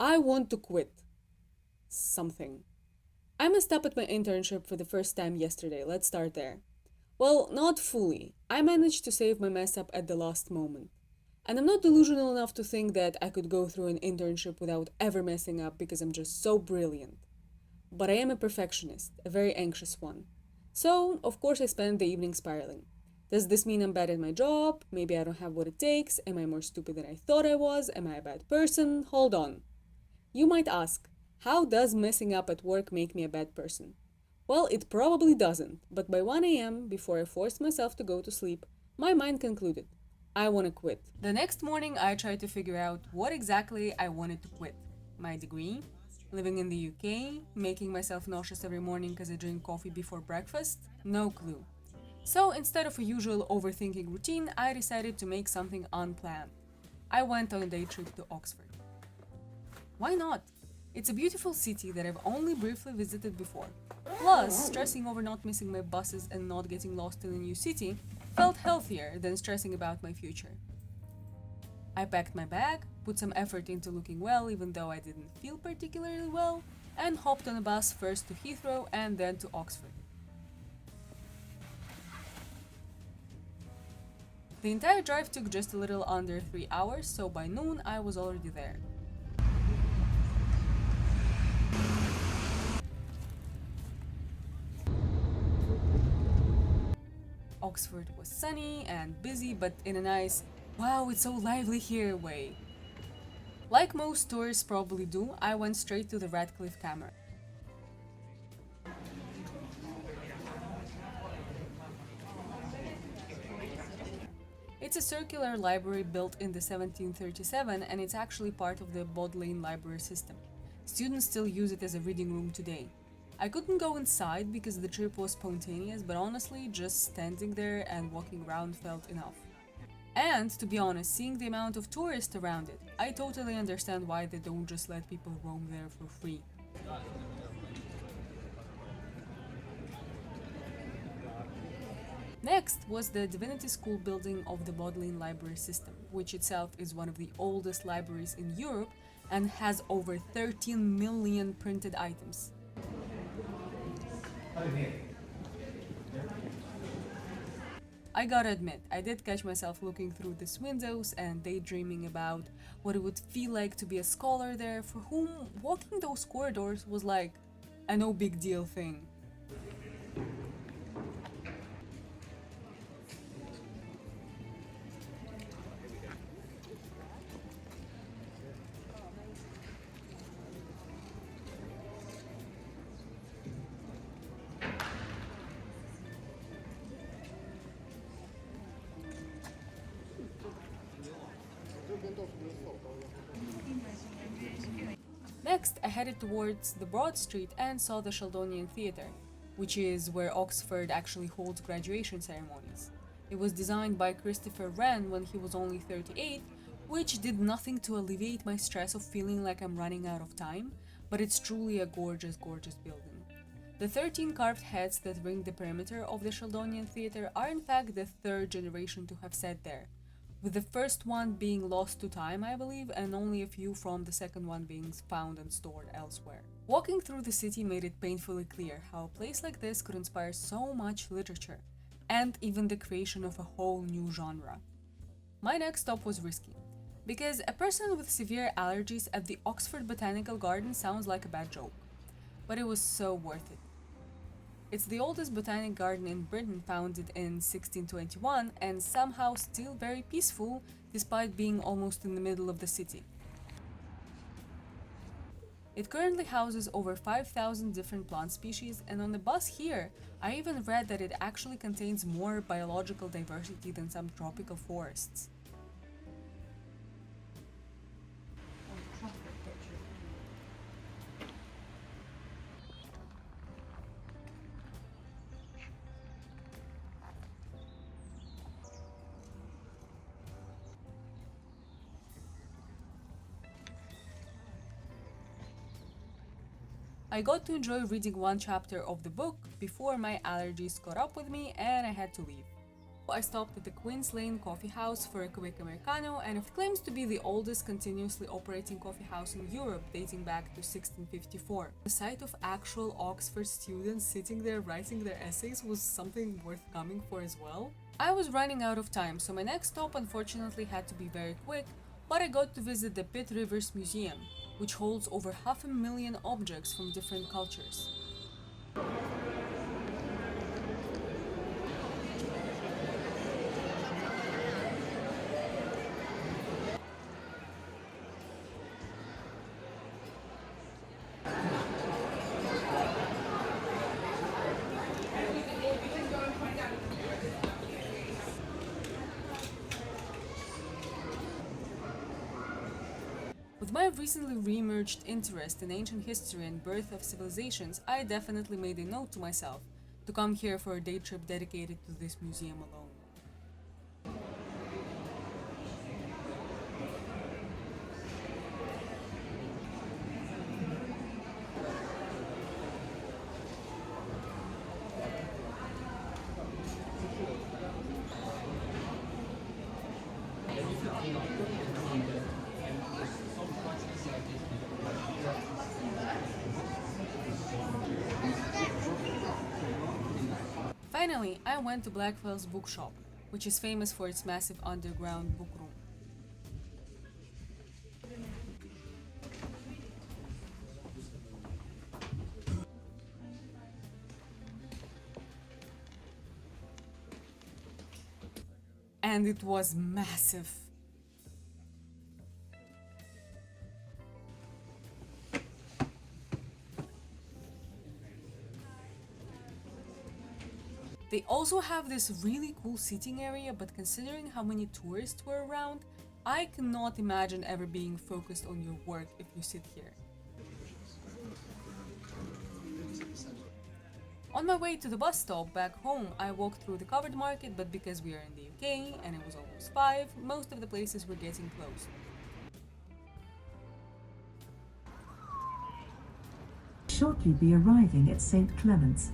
I want to quit something. I messed up at my internship for the first time yesterday. Let's start there. Well, not fully. I managed to save my mess up at the last moment. And I'm not delusional enough to think that I could go through an internship without ever messing up because I'm just so brilliant. But I am a perfectionist, a very anxious one. So, of course, I spend the evening spiraling. Does this mean I'm bad at my job? Maybe I don't have what it takes? Am I more stupid than I thought I was? Am I a bad person? Hold on. You might ask, how does messing up at work make me a bad person? Well, it probably doesn't, but by 1 a.m., before I forced myself to go to sleep, my mind concluded, I want to quit. The next morning, I tried to figure out what exactly I wanted to quit. My degree, living in the UK, making myself nauseous every morning because I drink coffee before breakfast, no clue. So instead of a usual overthinking routine, I decided to make something unplanned. I went on a day trip to Oxford. Why not? It's a beautiful city that I've only briefly visited before. Plus, stressing over not missing my buses and not getting lost in a new city felt healthier than stressing about my future. I packed my bag, put some effort into looking well even though I didn't feel particularly well, and hopped on a bus first to Heathrow and then to Oxford. The entire drive took just a little under 3 hours, so by noon I was already there. Oxford was sunny and busy, but in a nice, wow, it's so lively here way. Like most tourists probably do, I went straight to the Radcliffe Camera. It's a circular library built in the 1737 and it's actually part of the Bodleian library system. Students still use it as a reading room today. I couldn't go inside because the trip was spontaneous, but honestly, just standing there and walking around felt enough. And to be honest, seeing the amount of tourists around it, I totally understand why they don't just let people roam there for free. Next was the Divinity School building of the Bodleian Library System, which itself is one of the oldest libraries in Europe and has over 13 million printed items. I gotta admit, I did catch myself looking through these windows and daydreaming about what it would feel like to be a scholar there for whom walking those corridors was like a no big deal thing. Next, I headed towards the Broad Street and saw the Sheldonian Theatre, which is where Oxford actually holds graduation ceremonies. It was designed by Christopher Wren when he was only 38, which did nothing to alleviate my stress of feeling like I'm running out of time, but it's truly a gorgeous, gorgeous building. The 13 carved heads that ring the perimeter of the Sheldonian Theatre are in fact the third generation to have sat there, with the first one being lost to time, I believe, and only a few from the second one being found and stored elsewhere. Walking through the city made it painfully clear how a place like this could inspire so much literature, and even the creation of a whole new genre. My next stop was risky, because a person with severe allergies at the Oxford Botanical Garden sounds like a bad joke, but it was so worth it. It's the oldest botanic garden in Britain, founded in 1621 and somehow still very peaceful despite being almost in the middle of the city. It currently houses over 5,000 different plant species, and on the bus here, I even read that it actually contains more biological diversity than some tropical forests. I got to enjoy reading one chapter of the book before my allergies caught up with me and I had to leave. I stopped at the Queen's Lane Coffee House for a quick Americano, and it claims to be the oldest continuously operating coffee house in Europe, dating back to 1654. The sight of actual Oxford students sitting there writing their essays was something worth coming for as well. I was running out of time, so my next stop unfortunately had to be very quick, but I got to visit the Pitt Rivers Museum, which holds over 500,000 objects from different cultures. With my recently re-emerged interest in ancient history and birth of civilizations, I definitely made a note to myself to come here for a day trip dedicated to this museum alone. Finally, I went to Blackwell's bookshop, which is famous for its massive underground book room. And it was massive. They also have this really cool seating area, but considering how many tourists were around, I cannot imagine ever being focused on your work if you sit here. On my way to the bus stop back home, I walked through the covered market, but because we are in the UK and it was almost 5, most of the places were getting closed. Shortly be arriving at St. Clement's.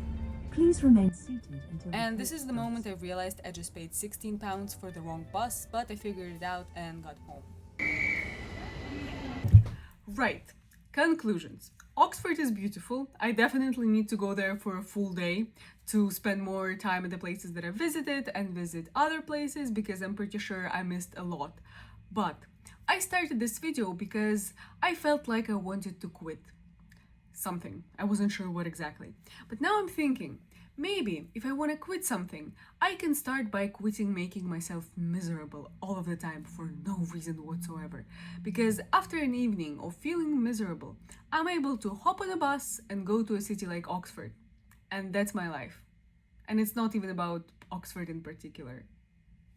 Please remain seated until. And this is the moment I realized I just paid £16 for the wrong bus, but I figured it out and got home. Right. Conclusions. Oxford is beautiful. I definitely need to go there for a full day to spend more time at the places that I visited and visit other places because I'm pretty sure I missed a lot. But I started this video because I felt like I wanted to quit something. I wasn't sure what exactly. But now I'm thinking, maybe if I want to quit something, I can start by quitting making myself miserable all of the time for no reason whatsoever. Because after an evening of feeling miserable, I'm able to hop on a bus and go to a city like Oxford. And that's my life. And it's not even about Oxford in particular.